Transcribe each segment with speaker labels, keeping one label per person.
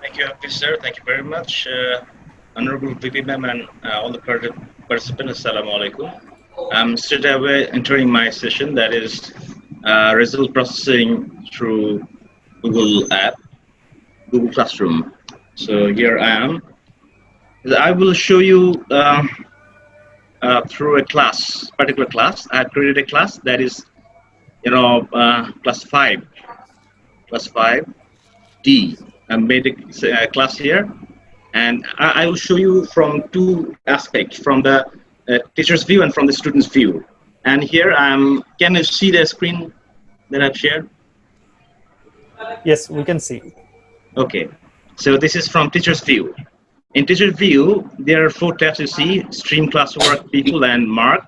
Speaker 1: Thank you, Hafiz sir. Thank you very much. Honorable VP ma'am and all the participants, Assalamu alaikum. I'm straight away entering my session, that is result processing through Google app, Google Classroom. So here I am. I will show you through a class, particular class. I have created a class that is, class 5D. I made a class here, and I will show you from two aspects, from the teacher's view and from the student's view. And here can you see the screen that I've shared?
Speaker 2: Yes, we can see.
Speaker 1: Okay, so this is from teacher's view. In teacher's view, there are 4 tabs you see: stream, classwork, people, and mark.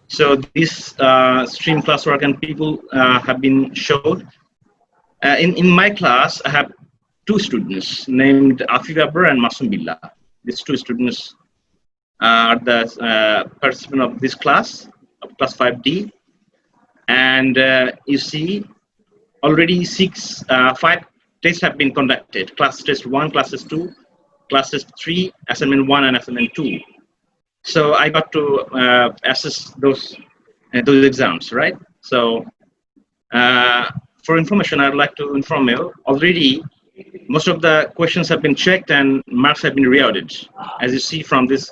Speaker 1: So this stream, classwork, and people have been showed. In my class, I have 2 students named Afif Abrar and Masum Billah. These 2 students are the participant of this class, of class 5D. And you see, already 5 tests have been conducted: class test 1, class test 2, class test 3, assignment 1, and assignment 2. So I got to assess those exams, right? So for information, I'd like to inform you, already most of the questions have been checked and marks have been rerouted. As you see from this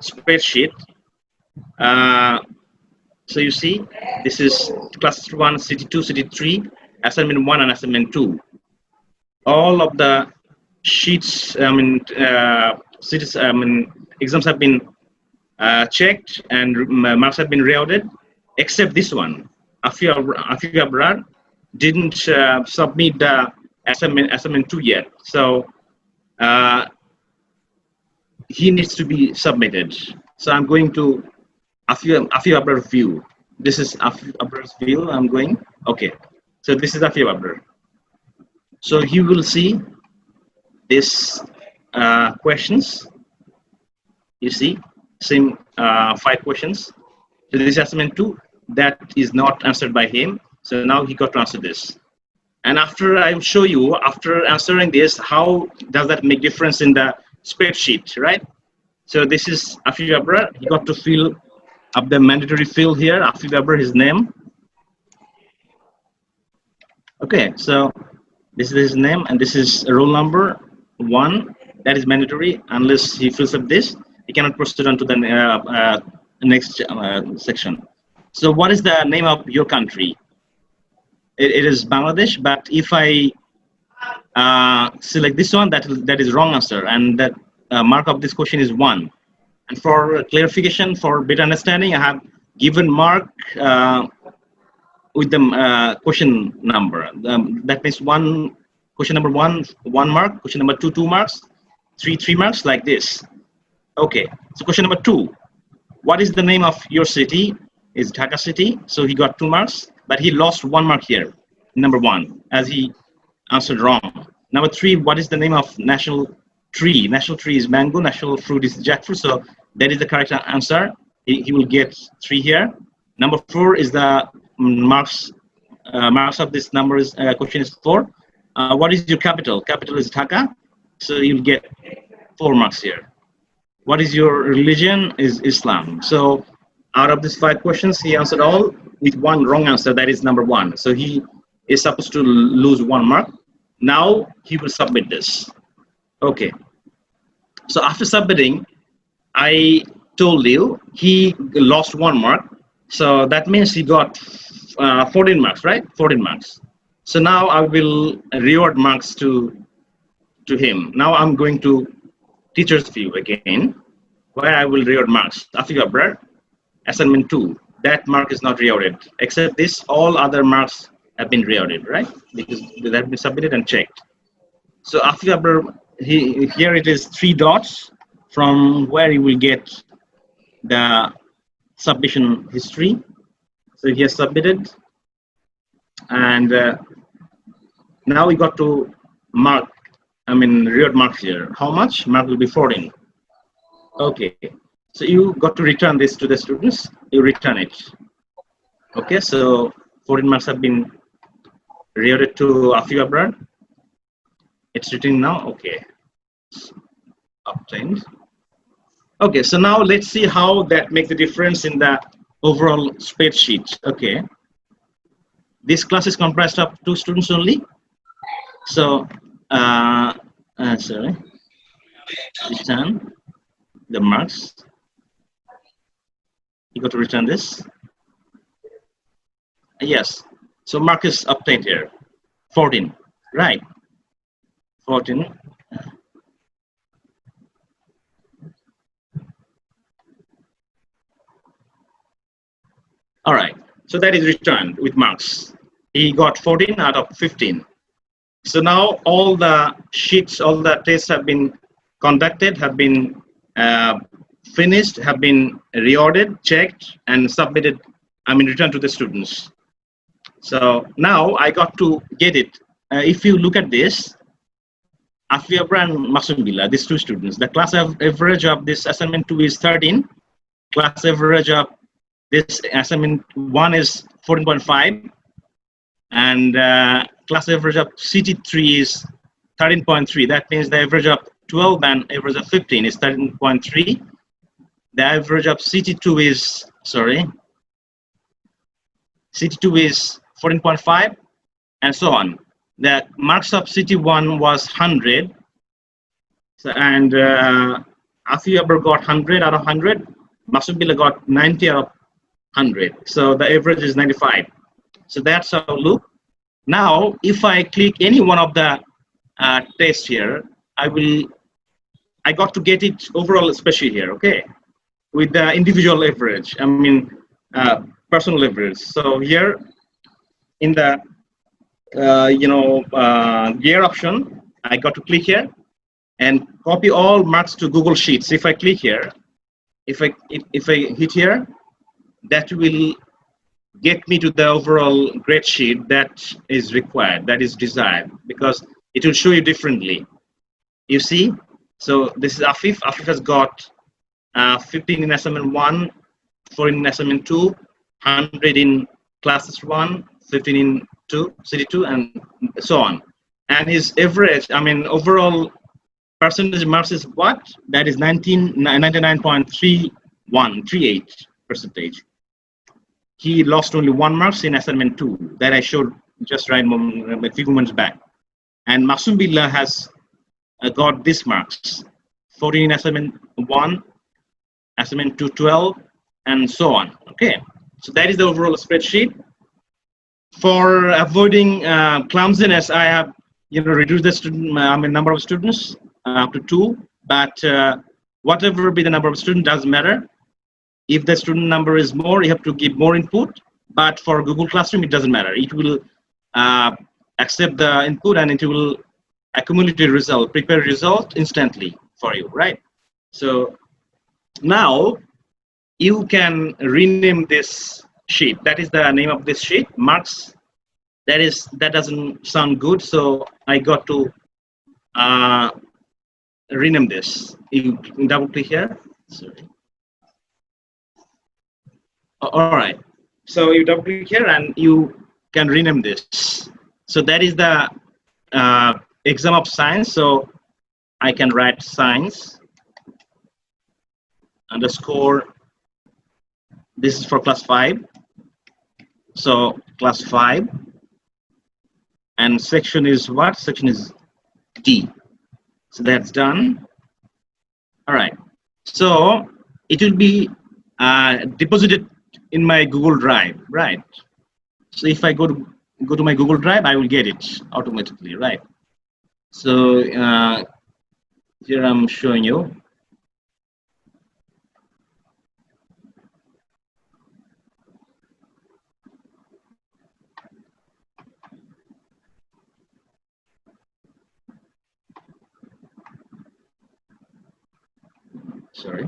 Speaker 1: spreadsheet, so you see, this is class 1, city 2, city 3, assignment 1, and assignment 2. All of the sheets, exams have been checked and marks have been rerouted, except this one. Afif Abrar didn't submit the assignment 2 yet, so he needs to be submitted. So I'm going to Afif Abrar's view. This is Afif Abrar's view. I'm going. Okay, so this is Afif Abrar. So he will see these questions. You see, same 5 questions. So this assignment 2 that is not answered by him. So now he got to answer this. And after I will show you, after answering this, how does that make difference in the spreadsheet, right? So this is Afif Abrar. He got to fill up the mandatory field here. Afif Abrar, his name. Okay, so this is his name, and this is roll number 1. That is mandatory. Unless he fills up this, he cannot proceed on to the next section. So what is the name of your country? It is Bangladesh, but if I select this one, that is wrong answer, and that mark of this question is 1. And for clarification, for better understanding, I have given mark with the question number. That means question number 1 mark, question number 2 2 marks, 3 marks, like this. Okay, so question number 2, what is the name of your city? Is Dhaka city, so he got 2 marks, but he lost 1 mark here, number 1, as he answered wrong. Number 3, what is the name of national tree? National tree is mango, national fruit is jackfruit, so that is the correct answer. He will get 3 here. Number 4 is the marks of this number is question is 4. What is your capital? Capital is Dhaka, so you'll get 4 marks here. What is your religion? Is Islam. So out of these 5 questions, he answered all with 1 wrong answer, that is number 1. So he is supposed to lose 1 mark. Now he will submit this. Okay. So after submitting, I told you he lost 1 mark. So that means he got 14 marks, right? 14 marks. So now I will reward marks to him. Now I'm going to teacher's view again, where I will reward marks. Afif Abrar, assignment 2, that mark is not rewarded. Except this, all other marks have been rewarded, right? Because they have been submitted and checked. So Afif Abrar, here it is 3 dots from where he will get the submission history. So he has submitted, and now we got to mark. Reward marks here. How much? Mark will be 14. Okay. So you got to return this to the students. You return it. Okay. So 14 marks have been rewarded to Afif Abrar. It's written now. Okay, obtained. Okay, so now let's see how that makes a difference in the overall spreadsheet. Okay, this class is comprised of 2 students only. So, sorry, return the marks. You got to return this. Yes. So mark is obtained here. 14. Right. 14. All right. So that is returned with marks. He got 14 out of 15. So now all the sheets, all the tests have been conducted, have been finished, have been reordered, checked, and submitted. I mean, returned to the students. So now I got to get it. If you look at this, Afiabra and Masum Billah, these 2 students, the class average of this assignment 2 is 13. Class average of this assignment 1 is 14.5. And class average of CT3 is 13.3. That means the average of 12 and average of 15 is 13.3. The average of CT2 is, sorry, CT2 is 14.5, and so on. The marks of CT1 was 100, so, and Afiaber got 100 out of 100. Masum Billah got 90 out of 100. So the average is 95. So that's how it look. Now, if I click any one of the tests here, I got to get it overall spreadsheet here, okay, with the individual average. I mean, personal average. So here, in the gear option, I got to click here and copy all marks to Google Sheets. If I click here, if I hit here, that will get me to the overall grade sheet that is required, that is desired, because it will show you differently. You see, so this is Afif. Afif has got 15 in assignment 1, 14 in assignment 2, 100 in classes 1, 15 in 2, city 2, and so on. And his average, I mean, overall percentage marks is what? That is 99.38 percentage. He lost only 1 marks in assignment 2 that I showed just right a few moments back. And Masum Billah has got these marks: 14 in assignment 1, assignment 2 12, and so on. Okay, so that is the overall spreadsheet. For avoiding clumsiness, I have reduced the student number of students up to 2. But whatever be the number of students doesn't matter. If the student number is more, you have to give more input. But for Google Classroom, it doesn't matter. It will accept the input and it will accumulate the result, prepare a result instantly for you, right? So now you can rename this sheet. That is the name of this sheet, marks. That doesn't sound good, so I got to rename this. You double click here. Sorry. All right, so you double click here and you can rename this. So that is the exam of science. So I can write science underscore, this is for class 5. So class 5, and section is what? Section is D. So that's done. All right, so it will be deposited in my Google Drive, right? So if I go to my Google Drive, I will get it automatically, right? So here I'm showing you. Sorry.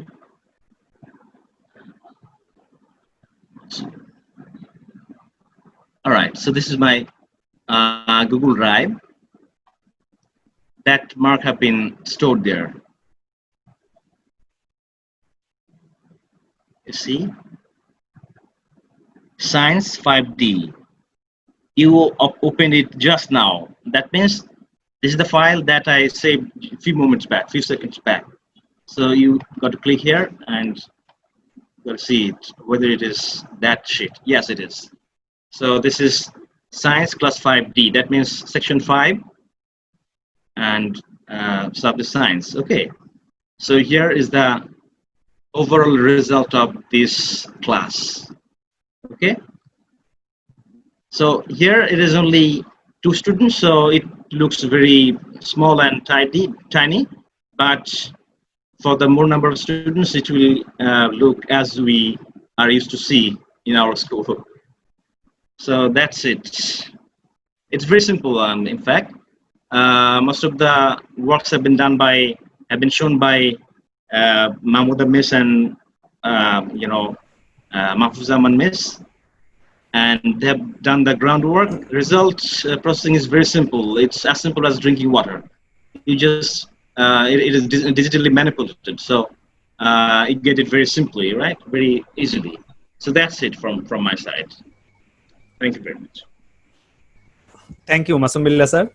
Speaker 1: All right, so this is my Google Drive. That mark have been stored there. You see, Science 5D. You opened it just now. That means This is the file that I saved a few moments back, few seconds back. So you got to click here and got to see it, whether it is that sheet. Yes, it is. So this is Science Class 5D. That means Section 5 and Subject Science. Okay. So here is the overall result of this class. Okay. So here it is only 2 students, so it looks very small and tiny. But for the more number of students, it will look as we are used to see in our school. So that's it. It's very simple. In fact, most of the works have been shown by Mahmouda Miss and Mahfuza Miss, and they have done the groundwork. Result processing is very simple. It's as simple as drinking water. You just it is digitally manipulated, so you get it very simply, right? Very easily. So that's it from my side. Thank you very much.
Speaker 2: Thank you, Masum Billah sir.